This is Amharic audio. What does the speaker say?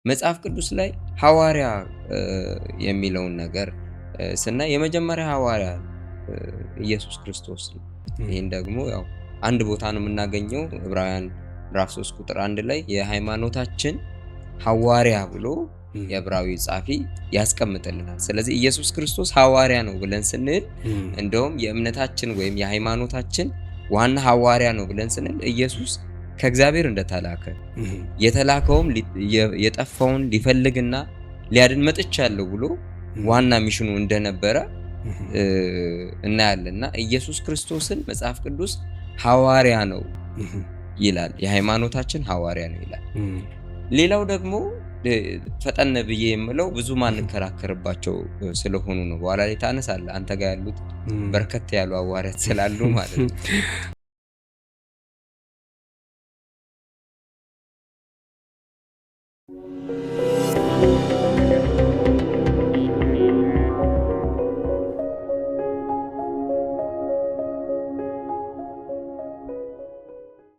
መጽሐፍ ቅዱስ ላይ ሐዋርያ የሚለውን ነገር ስናይ የመጀመሪያ ሐዋርያ ኢየሱስ ክርስቶስ ነው። ይህን ደግሞ ያው አንድ ቦታ ነው የምናገኘው ዕብራውያን ምዕራፍ 3 ቁጥር 1 ላይ የሃይማኖታችን ሐዋርያ ብሎ የዕብራዊ ጻፊ ያስቀምጥልናል። ስለዚህ ኢየሱስ ክርስቶስ ሐዋርያ ነው ብለን ስንል እንደውም የእምነታችን ወይም የሃይማኖታችን ዋና ሐዋርያ ነው ብለን ስንል ኢየሱስ ከእግዚአብሔር እንደተላከ የተላከውም የጠፋውን ሊፈልግና ሊያድን መጥቻለሁ ብሎ ዋና ሚሽኑ እንደነበረ እናያለንና ኢየሱስ ክርስቶስን መጽሐፍ ቅዱስ ሐዋርያ ነው ይላል። የሃይማኖታችን ሐዋርያ ነው ይላል። ሌላው ደግሞ ፈጠን ብዬ የምለው ብዙ ማንከራከርባቸው ስለሆኑ ነው። በኋላ ላይ ታነሳለህ አንተ ጋር ያሉት በርከት ያሉ ሐዋርያት ስላሉ ማለት ነው።